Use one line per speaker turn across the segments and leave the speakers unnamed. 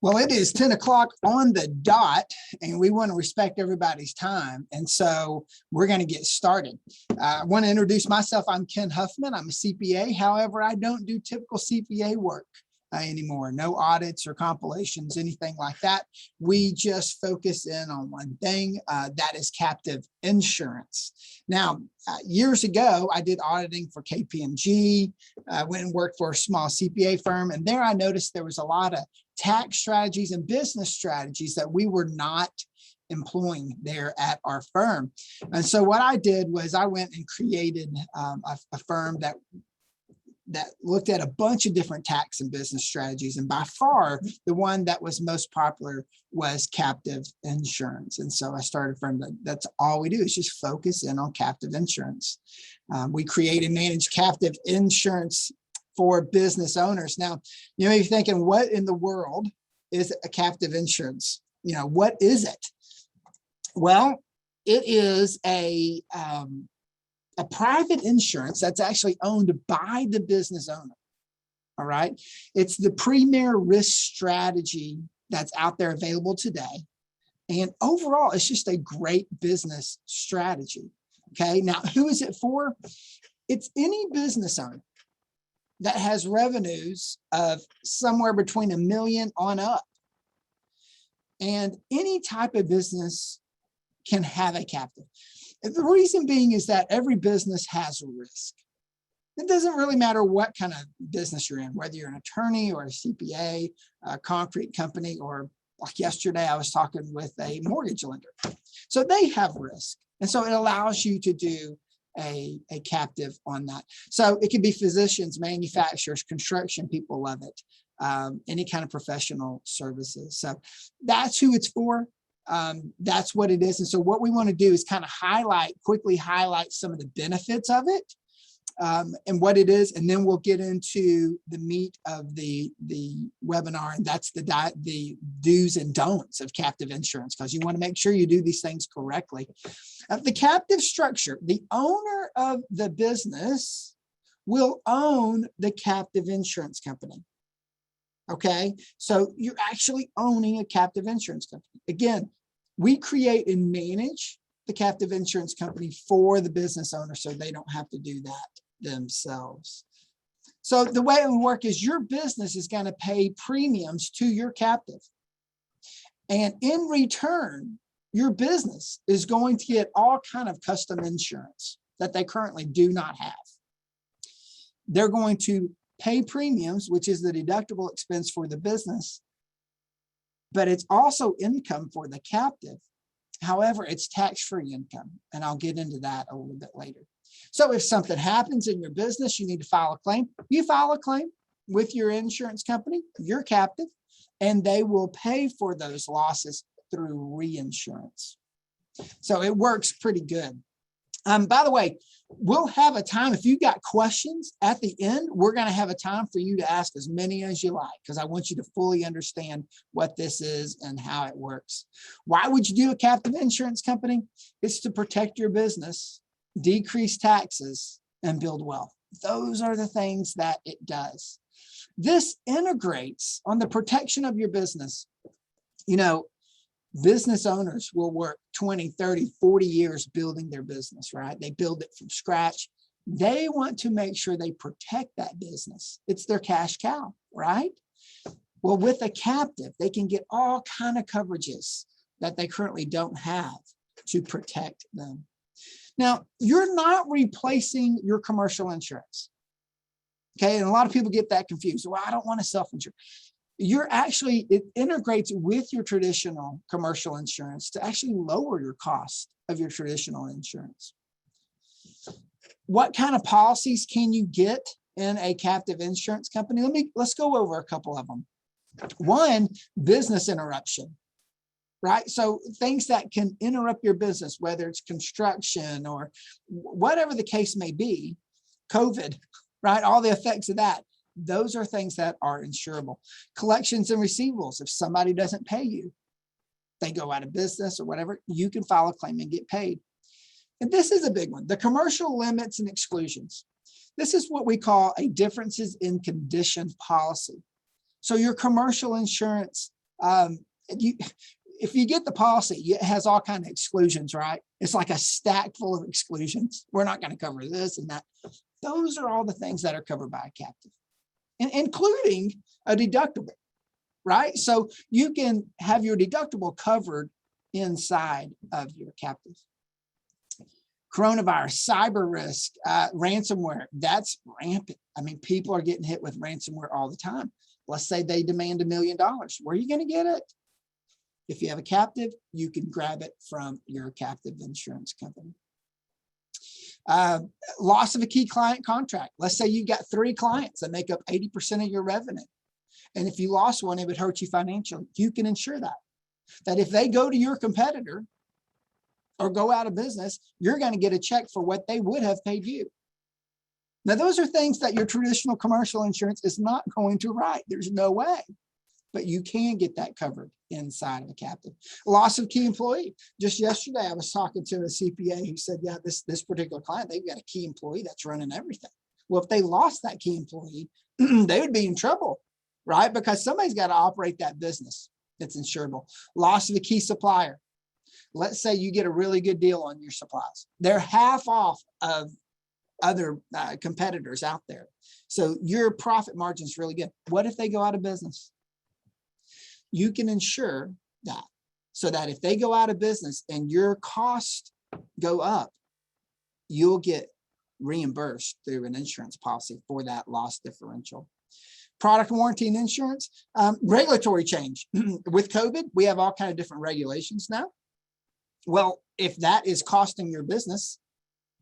Well, it is 10 o'clock on the dot, and we want to respect everybody's time. And so we're going to get started. I want to introduce myself. I'm Ken Huffman. I'm a CPA. However, I don't do typical CPA work anymore. No audits or compilations, anything like that. We just focus in on one thing, that is captive insurance. Now, years ago, I did auditing for KPMG. I went and worked for a small CPA firm, and there I noticed there was a lot of tax strategies and business strategies that we were not employing there at our firm. And so what I did was I went and created a firm that looked at a bunch of different tax and business strategies. And by far, the one that was most popular was captive insurance. And so I started from that's all we do is just focus in on captive insurance. We create and manage captive insurance for business owners. Now, you may be thinking, what in the world is a captive insurance? What is it? Well, it is a private insurance that's actually owned by the business owner. All right. It's the premier risk strategy that's out there available today. And overall, it's just a great business strategy. Okay. Now, who is it for? It's any business owner that has revenues of somewhere between $1 million on up. And any type of business can have a captive. The reason being is that every business has a risk. It doesn't really matter what kind of business you're in, whether you're an attorney or a CPA, a concrete company, or like yesterday, I was talking with a mortgage lender. So they have risk. And so it allows you to do a captive on that. So it could be physicians, manufacturers, construction people love it, any kind of professional services. So that's who it's for. That's what it is. And so what we want to do is kind of quickly highlight some of the benefits of it and what it is. And then we'll get into the meat of the webinar. And that's the do's and don'ts of captive insurance, because you want to make sure you do these things correctly. The captive structure, the owner of the business will own the captive insurance company. Okay, so you're actually owning a captive insurance company. Again, we create and manage the captive insurance company for the business owner so they don't have to do that themselves. So the way it will work is your business is going to pay premiums to your captive. And in return, your business is going to get all kind of custom insurance that they currently do not have. They're going to pay premiums, which is the deductible expense for the business, but it's also income for the captive. However, it's tax-free income, and I'll get into that a little bit later. So if something happens in your business, you need to file a claim. You file a claim with your insurance company, your captive, and they will pay for those losses through reinsurance. So it works pretty good. By the way, we'll have a time, if you've got questions at the end, we're going to have a time for you to ask as many as you like, because I want you to fully understand what this is and how it works. Why would you do a captive insurance company? It's to protect your business, decrease taxes, and build wealth. Those are the things that it does. This integrates on the protection of your business. Business owners will work 20, 30, 40 years building their business, right? They build it from scratch. They want to make sure they protect that business. It's their cash cow, right? Well, with a captive, they can get all kind of coverages that they currently don't have to protect them. Now, you're not replacing your commercial insurance. Okay, and a lot of people get that confused. Well, I don't want to self-insure. It integrates with your traditional commercial insurance to actually lower your cost of your traditional insurance. What kind of policies can you get in a captive insurance company? Let's go over a couple of them. One, business interruption, right? So things that can interrupt your business, whether it's construction or whatever the case may be, COVID, right? All the effects of that. Those are things that are insurable. Collections and receivables. If somebody doesn't pay you, they go out of business or whatever, you can file a claim and get paid. And this is a big one, the commercial limits and exclusions. This is what we call a differences in condition policy. So your commercial insurance, if you get the policy, it has all kinds of exclusions, right? It's like a stack full of exclusions. We're not going to cover this and that. Those are all the things that are covered by a captive, including a deductible, right? So you can have your deductible covered inside of your captive. Coronavirus, cyber risk, ransomware, that's rampant. I mean, people are getting hit with ransomware all the time. Let's say they demand $1 million. Where are you going to get it? If you have a captive, you can grab it from your captive insurance company. Loss of a key client contract. Let's say you've got 3 clients that make up 80% of your revenue. And if you lost one, it would hurt you financially. You can insure that. That if they go to your competitor or go out of business, you're going to get a check for what they would have paid you. Now, those are things that your traditional commercial insurance is not going to write. There's no way. But you can get that covered inside of a captive. Loss of key employee. Just yesterday, I was talking to a CPA who said, yeah, this particular client, they've got a key employee that's running everything. Well, if they lost that key employee, they would be in trouble, right? Because somebody's got to operate that business. It's insurable. Loss of a key supplier. Let's say you get a really good deal on your supplies. They're half off of other competitors out there. So your profit margin is really good. What if they go out of business? You can insure that so that if they go out of business and your costs go up, you'll get reimbursed through an insurance policy for that loss differential. Product warranty and insurance, regulatory change. With COVID, we have all kinds of different regulations now. Well, if that is costing your business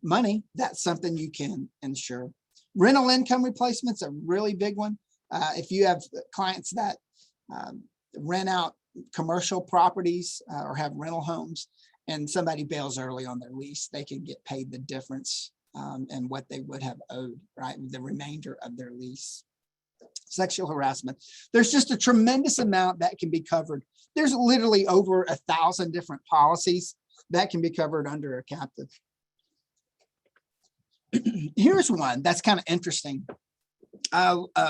money, that's something you can insure. Rental income replacement's a really big one. If you have clients that rent out commercial properties or have rental homes and somebody bails early on their lease, they can get paid the difference and what they would have owed, right? The remainder of their lease. Sexual harassment. There's just a tremendous amount that can be covered. There's literally over 1,000 different policies that can be covered under a captive. Here's one that's kind of interesting.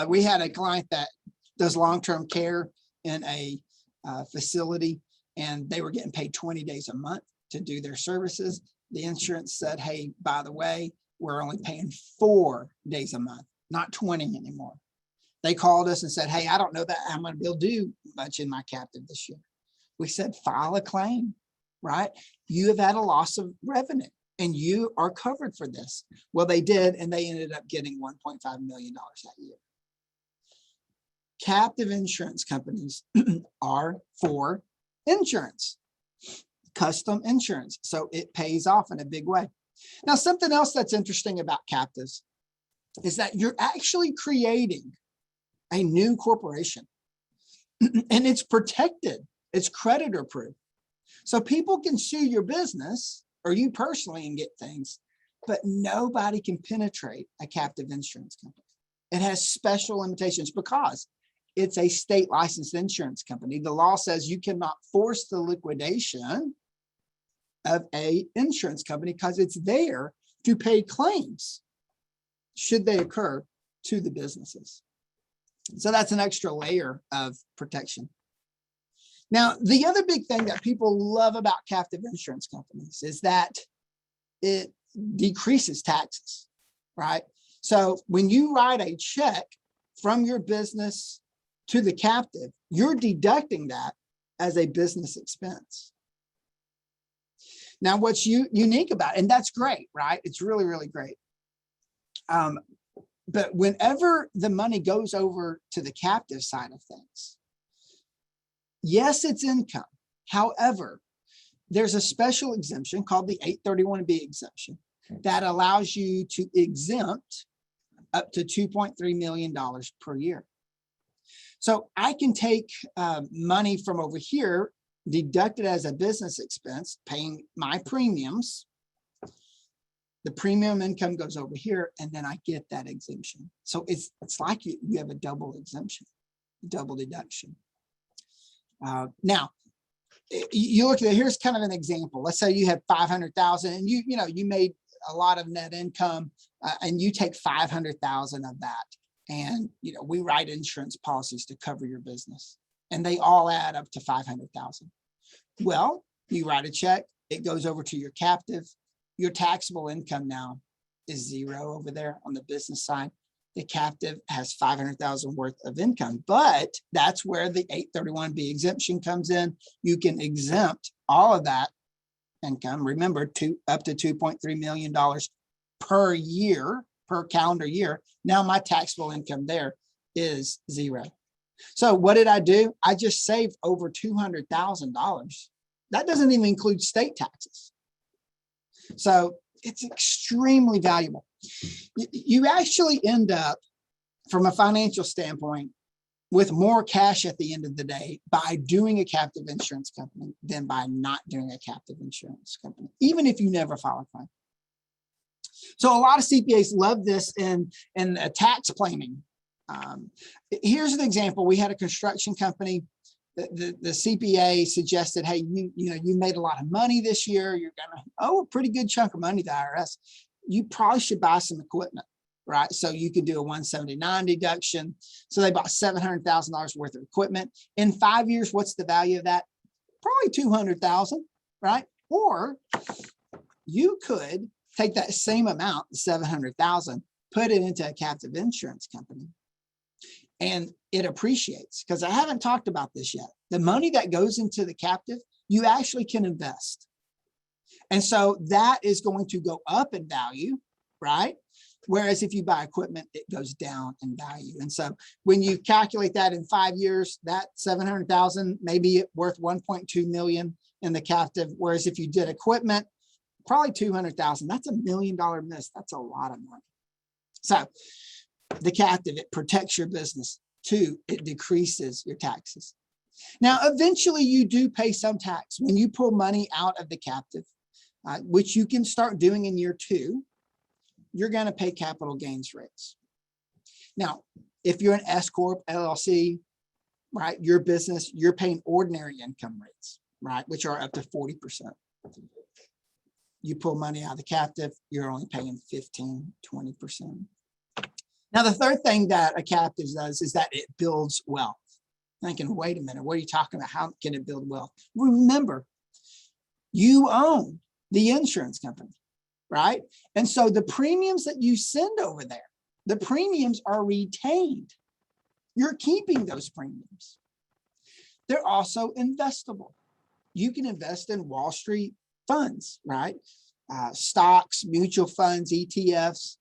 We had a client that does long-term care in a facility, and they were getting paid 20 days a month to do their services. The insurance said, hey, by the way, we're only paying 4 days a month, not 20 anymore. They called us and said, hey, I don't know that I'm going to be able to do much in my captive this year. We said, file a claim, right? You have had a loss of revenue and you are covered for this. Well, they did, and they ended up getting $1.5 million that year. Captive insurance companies are for insurance, custom insurance. So it pays off in a big way. Now, something else that's interesting about captives is that you're actually creating a new corporation and it's protected. It's creditor proof. So people can sue your business or you personally and get things, but nobody can penetrate a captive insurance company. It has special limitations because it's a state licensed insurance company. The law says you cannot force the liquidation of a insurance company because it's there to pay claims should they occur to the businesses. So that's an extra layer of protection. Now, the other big thing that people love about captive insurance companies is that it decreases taxes, right? So when you write a check from your business to the captive, you're deducting that as a business expense. Now, what's unique about it, and that's great, right? It's really, really great. But whenever the money goes over to the captive side of things, yes, it's income. However, there's a special exemption called the 831B exemption that allows you to exempt up to $2.3 million per year. So I can take money from over here, deduct it as a business expense, paying my premiums. The premium income goes over here, and then I get that exemption. So it's like you have a double exemption, double deduction. Now, you look at it, here's kind of an example. Let's say you had 500,000 and you made a lot of net income and you take 500,000 of that And, we write insurance policies to cover your business, and they all add up to 500,000. Well, you write a check, it goes over to your captive. Your taxable income now is zero over there on the business side. The captive has 500,000 worth of income, but that's where the 831B exemption comes in. You can exempt all of that income. Remember, up to $2.3 million per year, per calendar year. Now my taxable income there is zero. So what did I do? I just saved over $200,000. That doesn't even include state taxes. So it's extremely valuable. You actually end up, from a financial standpoint, with more cash at the end of the day by doing a captive insurance company than by not doing a captive insurance company, even if you never file a claim. So a lot of CPAs love this in tax planning. Here's an example. We had a construction company. The CPA suggested, hey, you made a lot of money this year. You're gonna owe a pretty good chunk of money to the IRS. You probably should buy some equipment, right? So you could do a 179 deduction. So they bought $700,000 worth of equipment. In 5 years, what's the value of that? Probably 200,000, right? Or you could take that same amount, 700,000, put it into a captive insurance company, and it appreciates. Because I haven't talked about this yet. The money that goes into the captive, you actually can invest. And so that is going to go up in value, right? Whereas if you buy equipment, it goes down in value. And so when you calculate that in 5 years, that 700,000 may be worth 1.2 million in the captive. Whereas if you did equipment, probably 200,000, that's $1 million miss. That's a lot of money. So the captive, it protects your business. 2, it decreases your taxes. Now, eventually you do pay some tax when you pull money out of the captive, which you can start doing in year 2. You're going to pay capital gains rates. Now, if you're an S Corp, LLC, right, your business, you're paying ordinary income rates, right, which are up to 40%. You pull money out of the captive, you're only paying 15, 20%. Now, the third thing that a captive does is that it builds wealth. Thinking, wait a minute, what are you talking about? How can it build wealth? Remember, you own the insurance company, right? And so the premiums that you send over there, the premiums are retained. You're keeping those premiums. They're also investable. You can invest in Wall Street funds, right? Stocks, mutual funds, ETFs.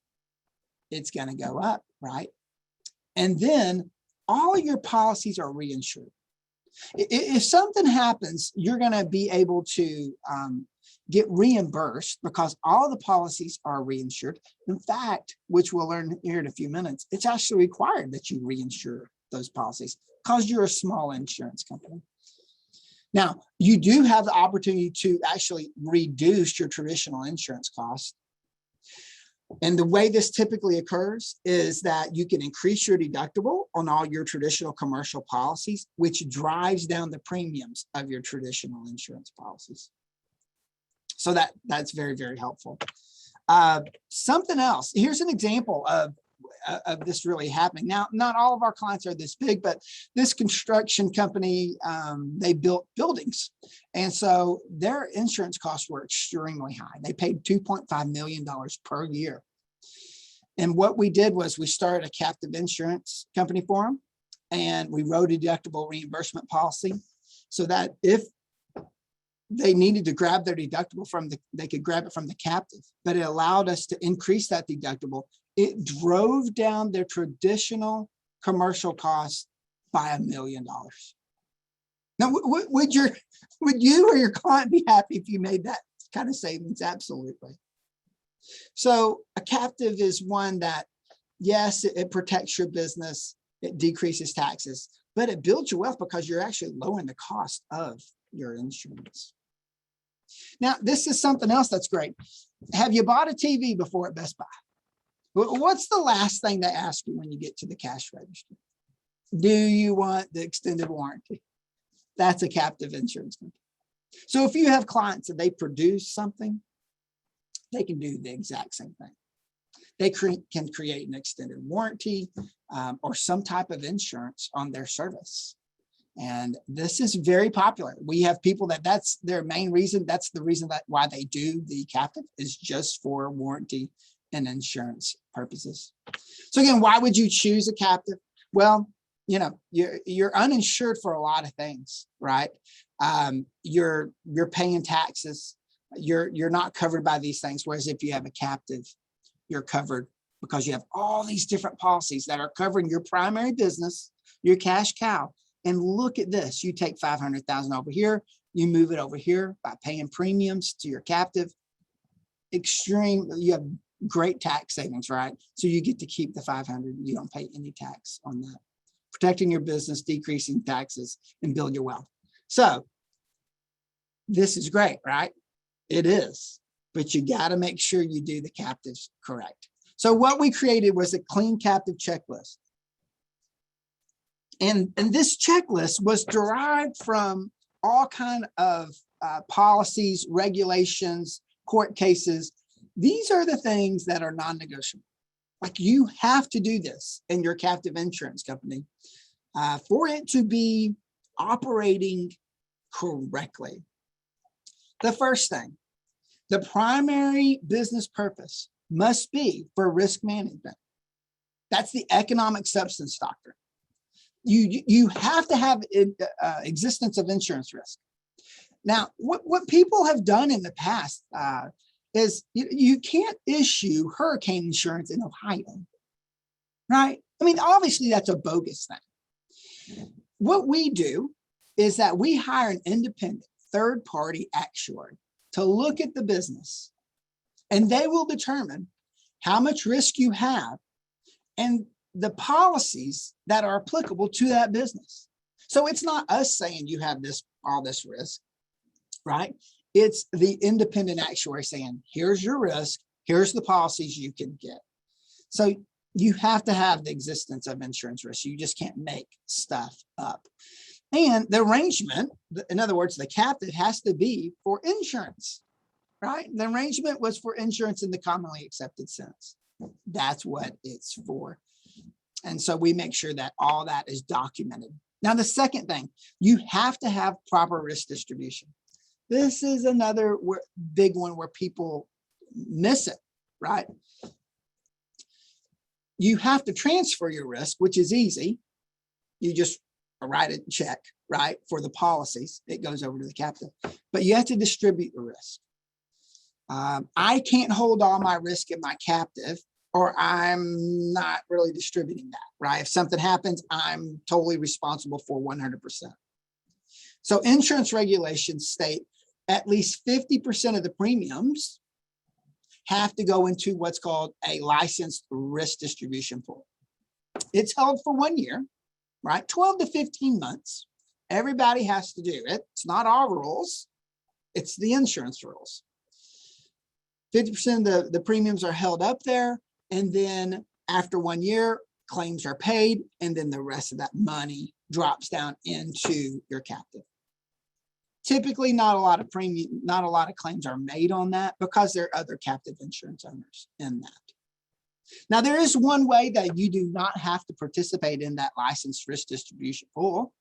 It's going to go up, right? And then all of your policies are reinsured. If something happens, you're going to be able to get reimbursed because all the policies are reinsured. In fact, which we'll learn here in a few minutes, it's actually required that you reinsure those policies because you're a small insurance company. Now, you do have the opportunity to actually reduce your traditional insurance costs. And the way this typically occurs is that you can increase your deductible on all your traditional commercial policies, which drives down the premiums of your traditional insurance policies. So that's very, very helpful. Something else, here's an example of this really happening. Now, not all of our clients are this big, but this construction company, they built buildings. And so their insurance costs were extremely high. They paid $2.5 million per year. And what we did was we started a captive insurance company for them, and we wrote a deductible reimbursement policy so that if they needed to grab their deductible they could grab it from the captive, but it allowed us to increase that deductible. It drove down their traditional commercial costs by $1 million. Now, would you or your client be happy if you made that kind of savings? Absolutely. So a captive is one that, yes, it protects your business, it decreases taxes, but it builds your wealth because you're actually lowering the cost of your insurance. Now, this is something else that's great. Have you bought a TV before at Best Buy? What's the last thing they ask you when you get to the cash register? Do you want the extended warranty? That's a captive insurance company. So if you have clients that they produce something, they can do the exact same thing. they can create an extended warranty or some type of insurance on their service. And this is very popular. We have people that's their main reason. That's the reason why they do the captive, is just for warranty and insurance purposes. So again, why would you choose a captive? Well, you know, you're uninsured for a lot of things, right? You're paying taxes. You're not covered by these things. Whereas if you have a captive, you're covered because you have all these different policies that are covering your primary business, your cash cow. And look at this, you take 500,000 over here, you move it over here by paying premiums to your captive. You have great tax savings, right? So you get to keep the 500, you don't pay any tax on that. Protecting your business, decreasing taxes, and build your wealth. So this is great, right? It is, but you got to make sure you do the captives correct. So what we created was a clean captive checklist. And this checklist was derived from all kind of policies, regulations, court cases. These are the things that are non-negotiable. Like, you have to do this in your captive insurance company for it to be operating correctly. The first thing, the primary business purpose must be for risk management. That's the economic substance doctrine. You have to have existence of insurance risk. Now, what people have done in the past is you can't issue hurricane insurance in Ohio, right? I mean, obviously that's a bogus thing. What we do is that we hire an independent third-party actuary to look at the business, and they will determine how much risk you have and the policies that are applicable to that business. So it's not us saying you have all this risk, right? It's the independent actuary saying, here's your risk, here's the policies you can get. So you have to have the existence of insurance risk. You just can't make stuff up. And the arrangement, in other words, the captive has to be for insurance, right? The arrangement was for insurance in the commonly accepted sense. That's what it's for. And so we make sure that all that is documented. Now, the second thing, you have to have proper risk distribution. This is another big one where people miss it, right? You have to transfer your risk, which is easy. You just write a check, right, for the policies. It goes over to the captive. But you have to distribute the risk. I can't hold all my risk in my captive, or I'm not really distributing that, right? If something happens, I'm totally responsible for 100%. So insurance regulations state at least 50% of the premiums have to go into what's called a licensed risk distribution pool. It's held for 1 year, right? 12 to 15 months. Everybody has to do it. It's not our rules. It's the insurance rules. 50% of the premiums are held up there. And then after 1 year, claims are paid, and then the rest of that money drops down into your captive. Typically, not a lot of claims are made on that because there are other captive insurance owners in that. Now, there is one way that you do not have to participate in that licensed risk distribution pool,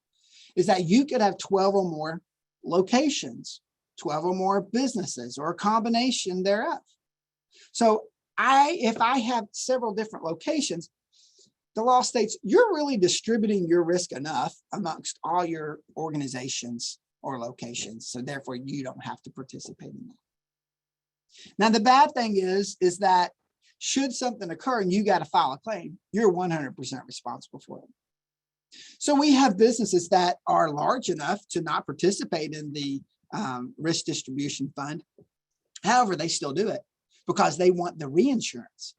is that you could have 12 or more locations, 12 or more businesses, or a combination thereof. So if I have several different locations, the law states you're really distributing your risk enough amongst all your organizations or locations. So therefore, you don't have to participate in that. Now, the bad thing is that should something occur and you got to file a claim, you're 100% responsible for it. So we have businesses that are large enough to not participate in the risk distribution fund. However, they still do it because they want the reinsurance.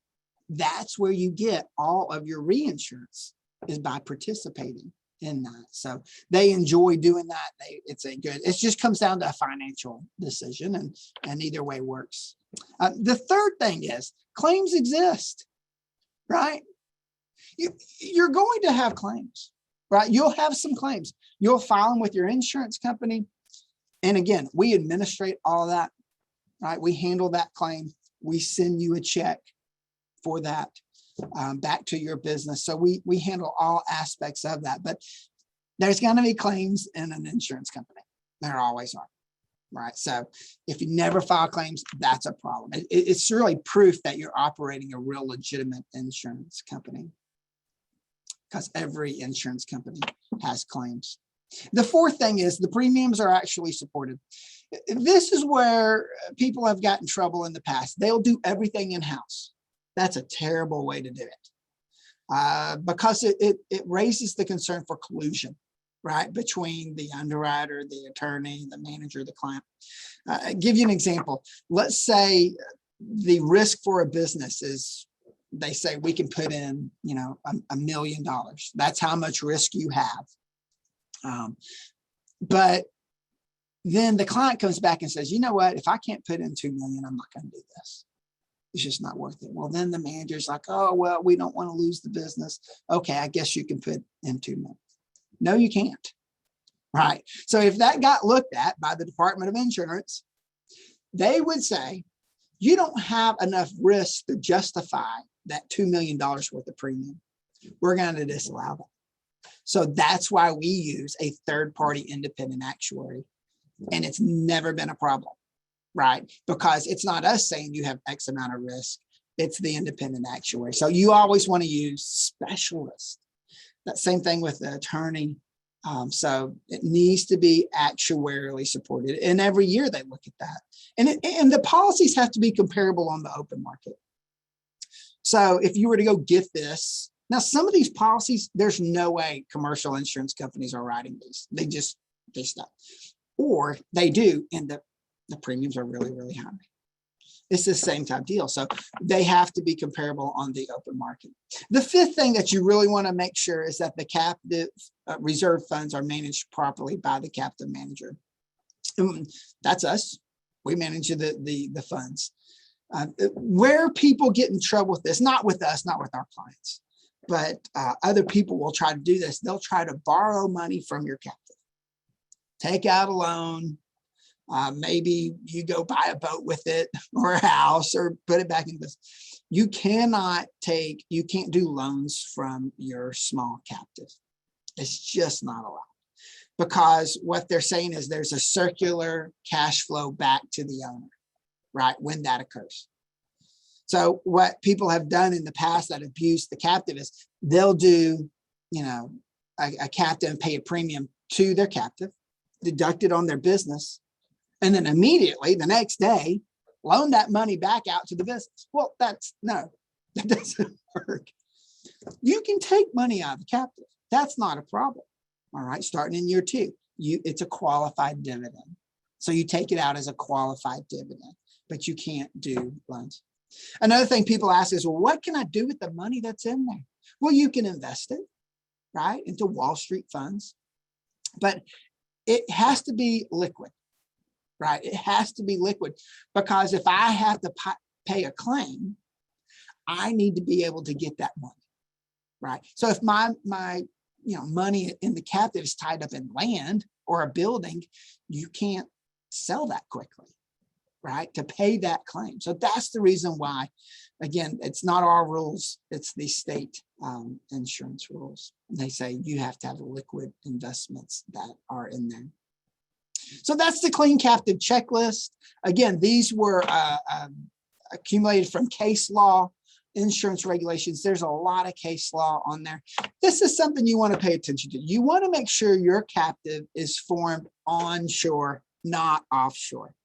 That's where you get all of your reinsurance, is by participating in that. So they enjoy doing that. It just comes down to a financial decision, and either way works. The third thing is claims exist, right? You're going to have claims, right? You'll have some claims. You'll file them with your insurance company. And again, we administrate all of that, right? We handle that claim. We send you a check. for that back to your business. So we handle all aspects of that, but there's going to be claims in an insurance company. There always are, right? So if you never file claims, that's a problem. It's really proof that you're operating a real legitimate insurance company, because every insurance company has claims. The fourth thing is the premiums are actually supported. This is where people have gotten in trouble in the past. They'll do everything in-house. That's a terrible way to do it, because it raises the concern for collusion, right, between the underwriter, the attorney, the manager, the client. Give you an example. Let's say the risk for a business is, they say we can put in, $1 million. That's how much risk you have. But then the client comes back and says, you know what, if I can't put in 2 million, I'm not going to do this. It's just not worth it. Well, then the manager's like, oh, well, we don't want to lose the business. Okay, I guess you can put in 2 million. No, you can't. Right. So if that got looked at by the Department of Insurance, they would say, you don't have enough risk to justify that $2 million worth of premium. We're going to disallow that. So that's why we use a third-party independent actuary. And it's never been a problem, right? Because it's not us saying you have X amount of risk. It's the independent actuary. So you always want to use specialists. That same thing with the attorney. So it needs to be actuarially supported. And every year they look at that. And the policies have to be comparable on the open market. So if you were to go get this, now some of these policies, there's no way commercial insurance companies are writing these. They stop. Or they do, and the premiums are really, really high. It's the same type deal. So they have to be comparable on the open market. The fifth thing that you really want to make sure is that the captive reserve funds are managed properly by the captive manager. And that's us. We manage the funds. Where people get in trouble with this, not with us, not with our clients, but other people will try to do this. They'll try to borrow money from your captive. Take out a loan. Maybe you go buy a boat with it or a house or put it back in business. You can't do loans from your small captive. It's just not allowed, because what they're saying is there's a circular cash flow back to the owner, right, when that occurs. So what people have done in the past that abuse the captive is they'll do, a captive and pay a premium to their captive, deduct it on their business, and then immediately the next day loan that money back out to the business. Well, that doesn't work. You can take money out of the captive. That's not a problem. All right. Starting in year 2, it's a qualified dividend. So you take it out as a qualified dividend, but you can't do loans. Another thing people ask is, well, what can I do with the money that's in there? Well, you can invest it, right, into Wall Street funds, but it has to be liquid, right? It has to be liquid, because if I have to pay a claim, I need to be able to get that money, right? So if my money in the captive is tied up in land or a building, you can't sell that quickly, right, to pay that claim. So that's the reason why, again, it's not our rules, it's the state insurance rules. They say you have to have liquid investments that are in there. So that's the clean captive checklist. Again, these were accumulated from case law, insurance regulations. There's a lot of case law on there. This is something you want to pay attention to. You want to make sure your captive is formed onshore, not offshore.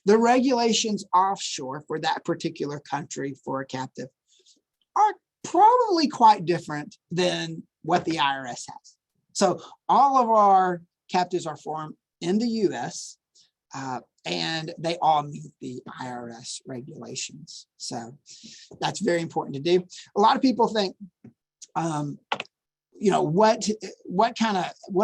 The regulations offshore for that particular country for a captive are probably quite different than what the IRS has. So all of our captives are formed in the US, and they all meet the IRS regulations. So that's very important to do. A lot of people think, what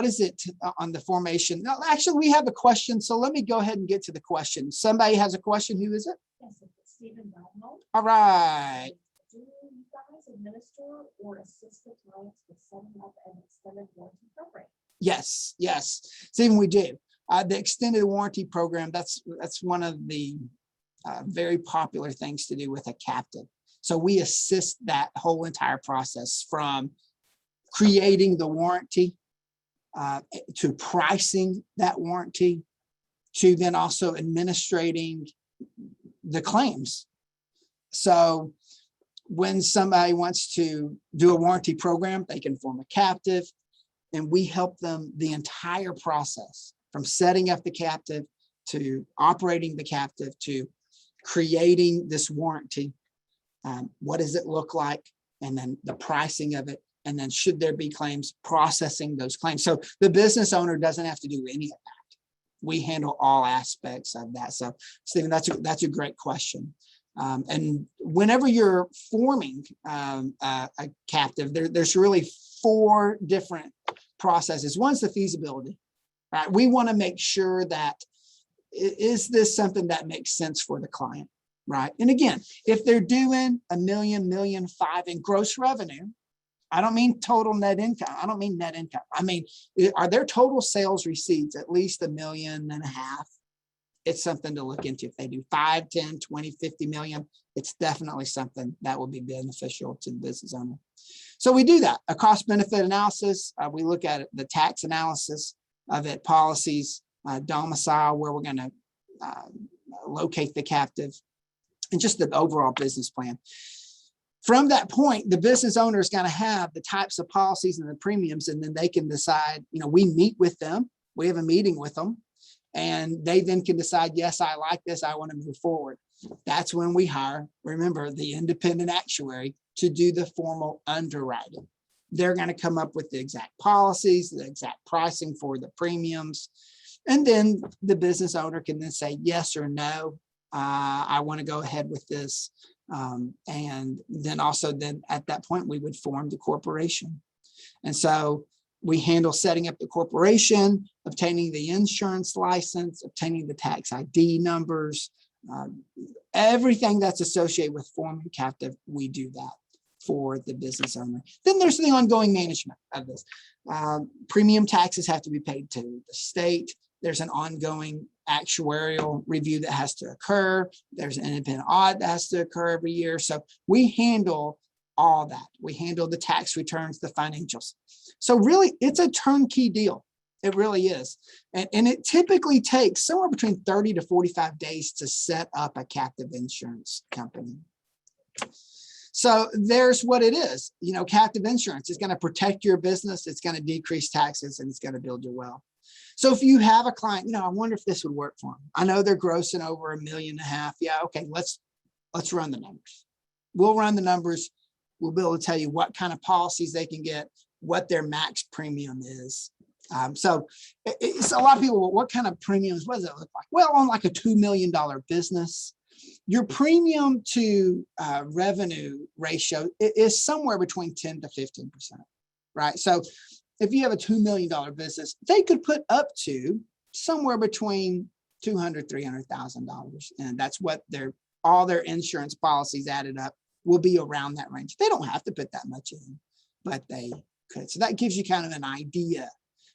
is it on the formation? No, actually, we have a question. So let me go ahead and get to the question. Somebody has a question. Who is it?
Yes, it's Stephen Belmo.
All right.
Do you guys administer or assist the clients with setting up an extended warranty program?
Yes. Stephen, we do. The extended warranty program, that's one of the very popular things to do with a captive. So we assist that whole entire process from creating the warranty to pricing that warranty to then also administrating the claims. So when somebody wants to do a warranty program, they can form a captive, and we help them the entire process from setting up the captive to operating the captive to creating this warranty. What does it look like? And then the pricing of it. And then should there be claims, processing those claims. So the business owner doesn't have to do any of that. We handle all aspects of that. So Stephen, that's a great question. And whenever you're forming a captive, there's really 4 different processes. One's the feasibility, right? We want to make sure that is this something that makes sense for the client, right? And again, if they're doing $1 million, $1.5 million in gross revenue, I don't mean total net income. I don't mean net income. I mean, are their total sales receipts at least $1.5 million? It's something to look into. If they do 5, 10, 20, 50 million, it's definitely something that will be beneficial to the business owner. So we do that. A cost benefit analysis. We look at it, the tax analysis of it, policies, domicile, where we're going to locate the captive, and just the overall business plan. From that point, the business owner is going to have the types of policies and the premiums, and then they can decide, we meet with them. We have a meeting with them, and they then can decide, yes, I like this. I want to move forward. That's when we hire, remember, the independent actuary to do the formal underwriting. They're going to come up with the exact policies, the exact pricing for the premiums. And then the business owner can then say yes or no, I want to go ahead with this. And then also then at that point, we would form the corporation. And so we handle setting up the corporation, obtaining the insurance license, obtaining the tax ID numbers, everything that's associated with forming captive, we do that for the business owner. Then there's the ongoing management of this. Premium taxes have to be paid to the state. There's an ongoing actuarial review that has to occur. There's an independent audit that has to occur every year. So we handle all that. We handle the tax returns, the financials. So really, it's a turnkey deal. It really is. And it typically takes somewhere between 30 to 45 days to set up a captive insurance company. So there's what it is. Captive insurance is going to protect your business. It's going to decrease taxes, and it's going to build your wealth. So if you have a client, I wonder if this would work for them. I know they're grossing over $1.5 million. Yeah, okay, let's run the numbers. We'll run the numbers. We'll be able to tell you what kind of policies they can get, what their max premium is. So it's a lot of people, what kind of premiums, what does it look like? Well, on like a $2 million business, your premium to revenue ratio is somewhere between 10 to 15%, right? So if you have a $2 million business, they could put up to somewhere between $200,000, $300,000. And that's what all their insurance policies added up will be around that range. They don't have to put that much in, but they could. So that gives you kind of an idea.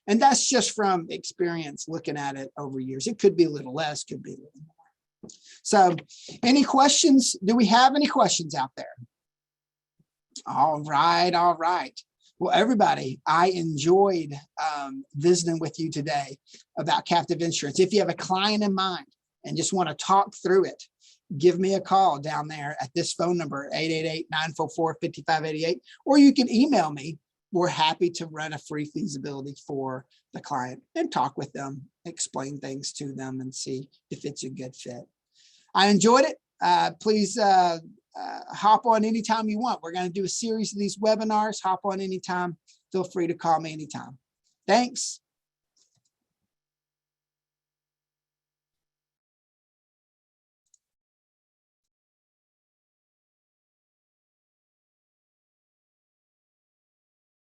And that's just from experience looking at it over years. It could be a little less, could be a little more. So any questions? Do we have any questions out there? All right, all right. Well, everybody, I enjoyed visiting with you today about captive insurance. If you have a client in mind and just want to talk through it, give me a call down there at this phone number, 888-944-5588, or you can email me. We're happy to run a free feasibility for the client and talk with them, explain things to them, and see if it's a good fit. I enjoyed it. Please hop on anytime you want. We're going to do a series of these webinars. Hop on anytime. Feel free to call me anytime. Thanks.